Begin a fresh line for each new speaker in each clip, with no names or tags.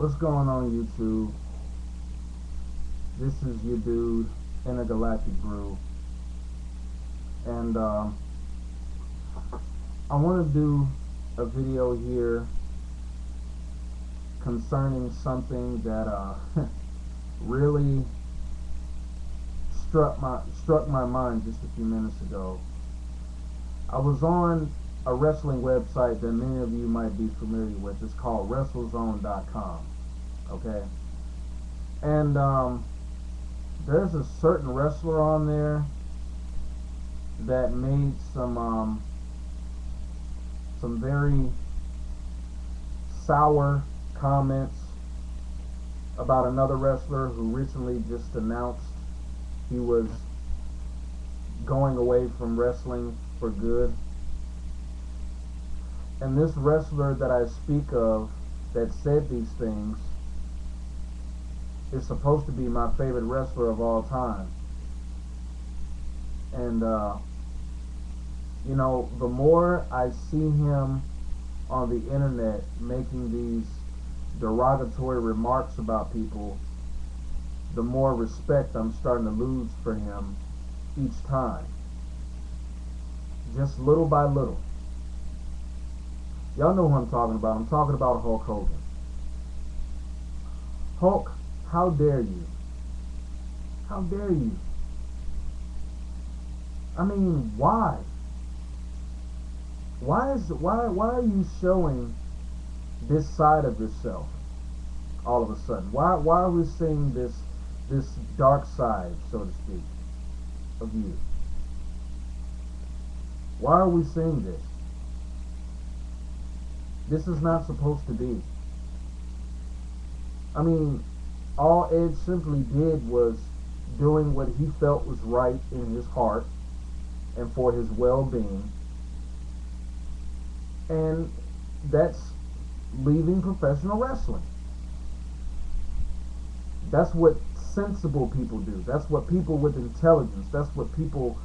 What's going on, YouTube? This is your dude, Intergalactic Brew, and I want to do a video here concerning something that really struck my mind just a few minutes ago. I was on a wrestling website that many of you might be familiar with. It's called WrestleZone.com. Okay, and there's a certain wrestler on there that made some very sour comments about another wrestler who recently just announced he was going away from wrestling for good. And this wrestler that I speak of that said these things is supposed to be my favorite wrestler of all time. And the more I see him on the internet making these derogatory remarks about people, the more respect I'm starting to lose for him each time. Just little by little. Y'all know who I'm talking about. I'm talking about Hulk Hogan. Hulk, how dare you? How dare you? I mean, why? Why are you showing this side of yourself all of a sudden? Why are we seeing this dark side, so to speak, of you? Why are we seeing this? This is not supposed to be. I mean, all Edge simply did was doing what he felt was right in his heart and for his well-being. And that's leaving professional wrestling. That's what sensible people do. That's what people with intelligence, that's what people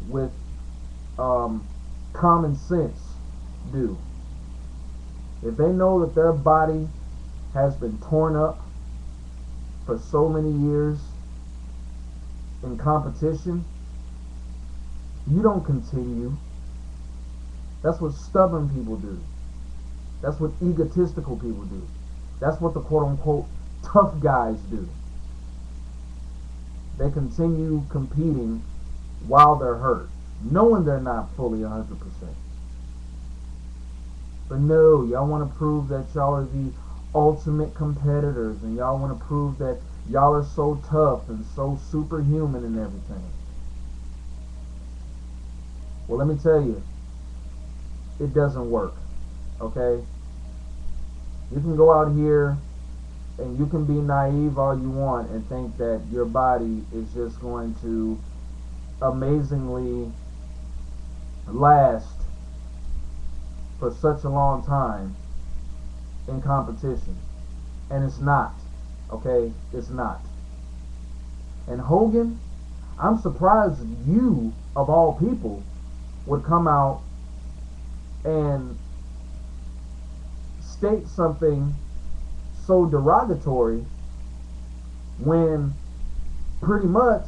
with common sense do. If they know that their body has been torn up for so many years in competition, you don't continue. That's what stubborn people do. That's what egotistical people do. That's what the quote-unquote tough guys do. They continue competing while they're hurt, knowing they're not fully 100%. But no, y'all want to prove that y'all are the ultimate competitors, and y'all want to prove that y'all are so tough and so superhuman and everything. Well, let me tell you, it doesn't work, okay? You can go out here and you can be naive all you want and think that your body is just going to amazingly last for such a long time in competition. And it's not, okay? It's not. And Hogan, I'm surprised you, of all people, would come out and state something so derogatory when pretty much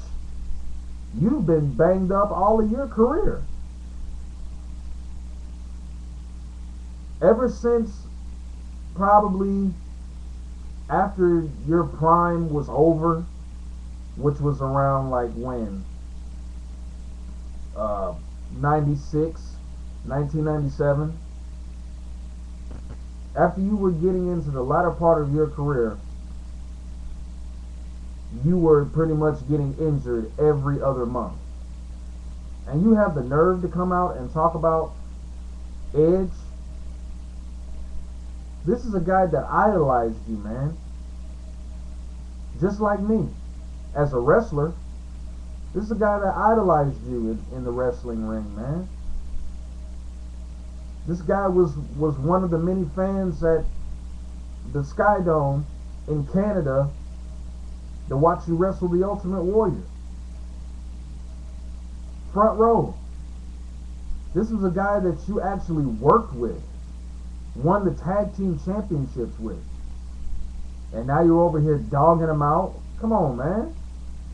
you've been banged up all of your career. Ever since probably after your prime was over, which was around like when? 96, 1997. After you were getting into the latter part of your career, you were pretty much getting injured every other month. And you have the nerve to come out and talk about Edge? This is a guy that idolized you, man. Just like me. As a wrestler, this is a guy that idolized you in the wrestling ring, man. This guy was one of the many fans at the Sky Dome in Canada to watch you wrestle the Ultimate Warrior. Front row. This was a guy that you actually worked with, won the tag team championships with. And now you're over here dogging him out? Come on, man.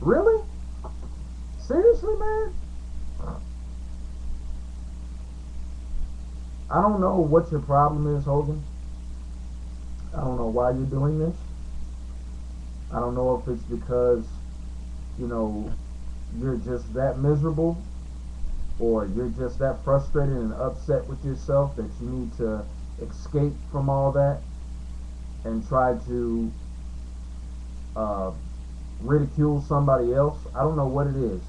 Really? Seriously, man? I don't know what your problem is, Hogan. I don't know why you're doing this. I don't know if it's because, you know, you're just that miserable, or you're just that frustrated and upset with yourself that you need to escape from all that and try to uh, ridicule somebody else. I don't know what it is.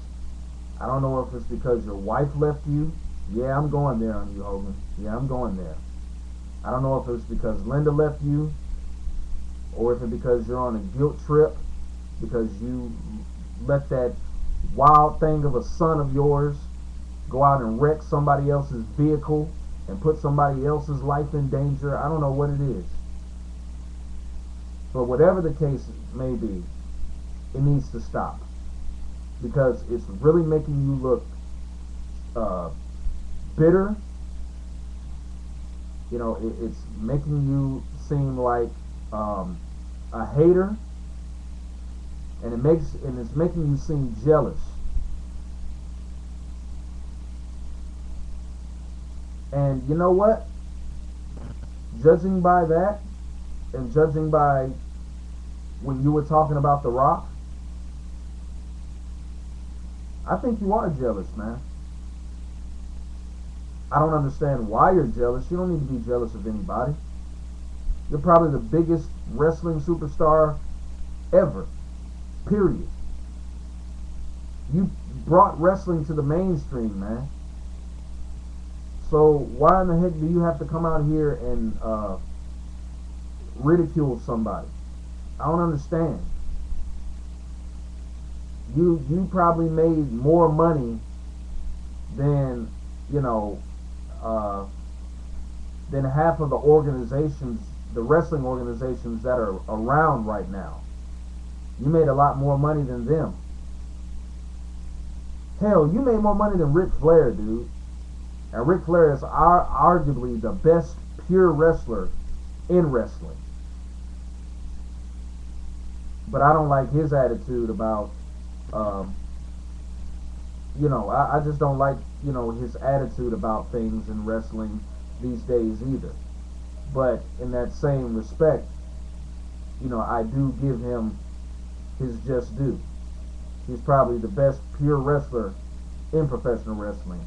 I don't know if it's because your wife left you. Yeah, I'm going there on you, Hogan. Yeah, I'm going there. I don't know if it's because Linda left you, or if it's because you're on a guilt trip because you let that wild thing of a son of yours go out and wreck somebody else's vehicle and put somebody else's life in danger. I don't know what it is. But whatever the case may be, it needs to stop. Because it's really making you look bitter. You know, it's making you seem like a hater, and it's making you seem jealous. And you know what? Judging by that, and judging by when you were talking about The Rock, I think you are jealous, man. I don't understand why you're jealous. You don't need to be jealous of anybody. You're probably the biggest wrestling superstar ever. Period. You brought wrestling to the mainstream, man. So why in the heck do you have to come out here and ridicule somebody? I don't understand. You probably made more money than, you know, than half of the organizations, the wrestling organizations that are around right now. You made a lot more money than them. Hell, you made more money than Ric Flair, dude. And Ric Flair is arguably the best pure wrestler in wrestling. But I don't like his attitude about, you know, I just don't like, you know, his attitude about things in wrestling these days either. But in that same respect, you know, I do give him his just due. He's probably the best pure wrestler in professional wrestling.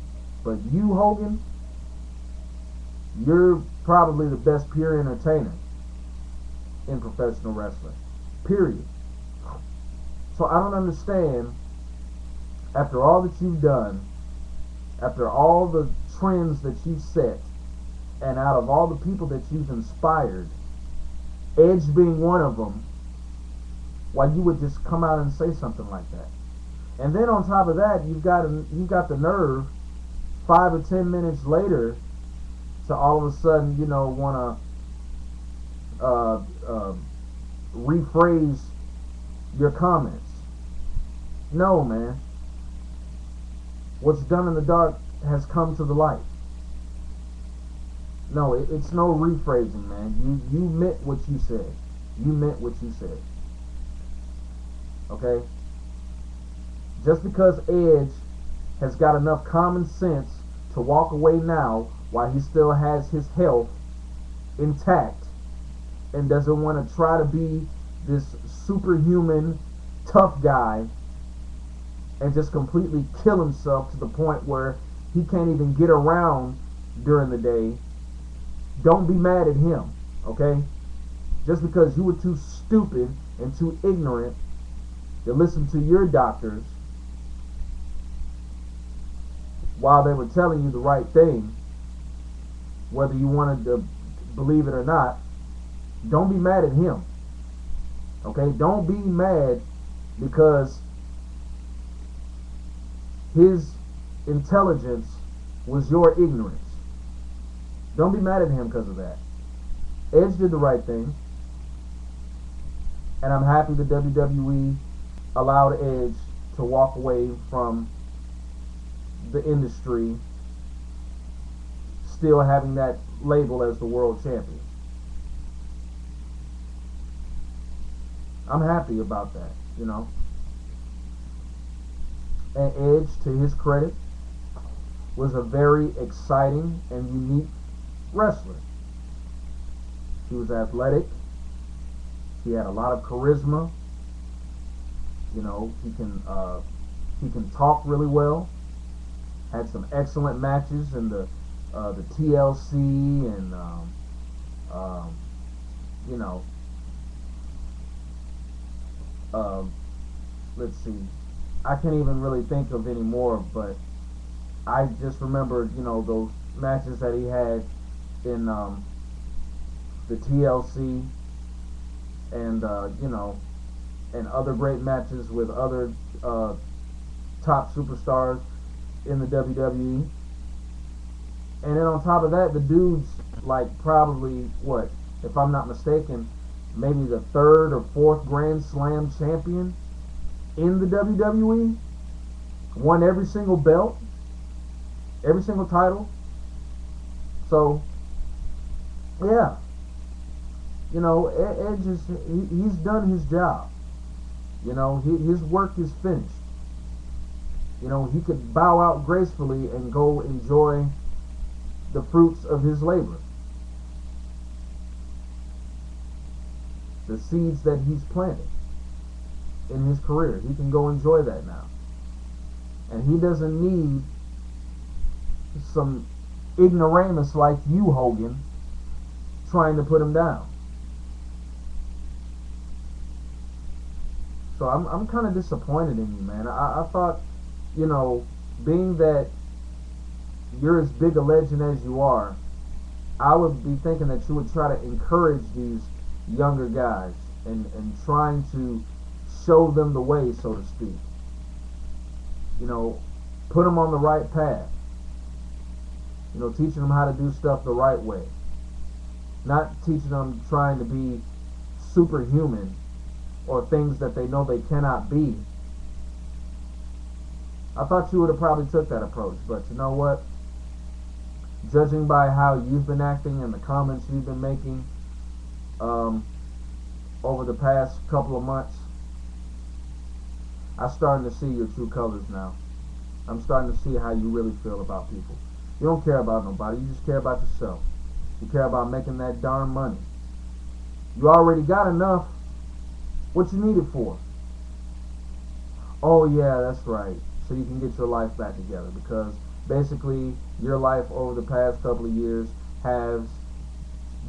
But you, Hogan, you're probably the best pure entertainer in professional wrestling. Period. So I don't understand, after all that you've done, after all the trends that you've set, and out of all the people that you've inspired, Edge being one of them, why you would just come out and say something like that. And then on top of that, you've got the nerve 5 or 10 minutes later to all of a sudden, you know, want to rephrase your comments. No, man. What's done in the dark has come to the light. No, it's no rephrasing, man. You meant what you said. You meant what you said. Okay? Just because Edge has got enough common sense to walk away now while he still has his health intact and doesn't want to try to be this superhuman tough guy and just completely kill himself to the point where he can't even get around during the day, don't be mad at him, okay? Just because you were too stupid and too ignorant to listen to your doctors while they were telling you the right thing, whether you wanted to believe it or not, don't be mad at him. Okay? Don't be mad because his intelligence was your ignorance. Don't be mad at him because of that. Edge did the right thing. And I'm happy the WWE allowed Edge to walk away from the industry still having that label as the world champion. I'm happy about that, you know. And Edge, to his credit, was a very exciting and unique wrestler. He was athletic. He had a lot of charisma. You know, he can talk really well. Had some excellent matches in the TLC and um, you know, um, let's see. I can't even really think of any more, but I just remember, you know, those matches that he had in the TLC and you know, and other great matches with other uh, top superstars in the WWE. And then on top of that, the dude's like probably what, if I'm not mistaken, maybe the third or fourth Grand Slam champion in the WWE. Won every single belt, every single title. So yeah, you know, Edge is he's done his job. You know, his work is finished. You know, he could bow out gracefully and go enjoy the fruits of his labor, the seeds that he's planted in his career. He can go enjoy that now. And he doesn't need some ignoramus like you, Hogan, trying to put him down. So I'm kind of disappointed in you, man. I thought, you know, being that you're as big a legend as you are, I would be thinking that you would try to encourage these younger guys and trying to show them the way, so to speak. You know, put them on the right path. You know, teaching them how to do stuff the right way. Not teaching them trying to be superhuman or things that they know they cannot be. I thought you would have probably took that approach, but you know what? Judging by how you've been acting and the comments you've been making over the past couple of months, I'm starting to see your true colors now. I'm starting to see how you really feel about people. You don't care about nobody. You just care about yourself. You care about making that darn money. You already got enough. What you need it for? Oh yeah, that's right. So you can get your life back together, because basically your life over the past couple of years has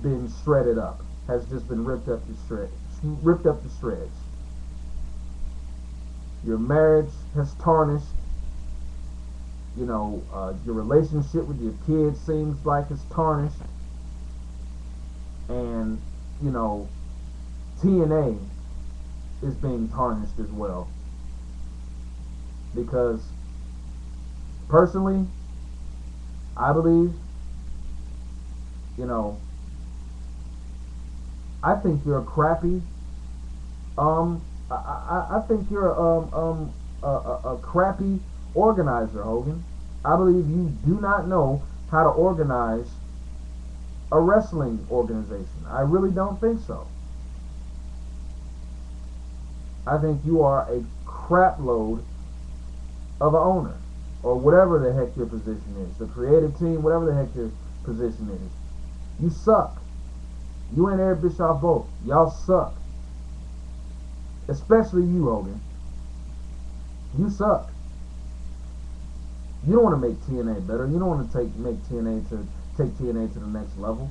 been shredded up. Has just been ripped up to shreds. Ripped up to shreds. Your marriage has tarnished. You know, your relationship with your kids seems like it's tarnished. And, you know, TNA is being tarnished as well. Because, personally, I believe, you know, I think you're a crappy, I think you're a crappy organizer, Hogan. I believe you do not know how to organize a wrestling organization. I really don't think so. I think you are a crap load of an owner, or whatever the heck your position is, the creative team, whatever the heck your position is. You suck. You and Eric Bischoff both. Y'all suck. Especially you, Hogan. You suck. You don't want to make TNA better. You don't want to make TNA to take TNA to the next level.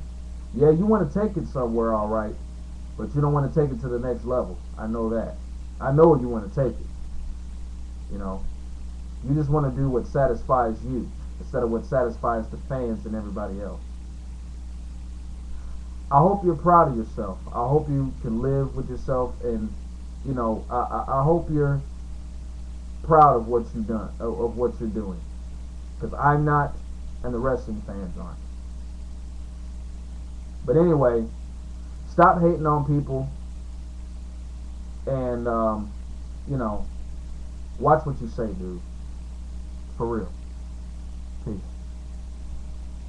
Yeah, you want to take it somewhere, all right, but you don't want to take it to the next level. I know that. I know you want to take it. You know, you just want to do what satisfies you instead of what satisfies the fans and everybody else. I hope you're proud of yourself. I hope you can live with yourself, and you know, I hope you're proud of what you've done, of what you're doing, because I'm not, and the wrestling fans aren't. But anyway, stop hating on people, and you know, watch what you say, dude. For real. Peace.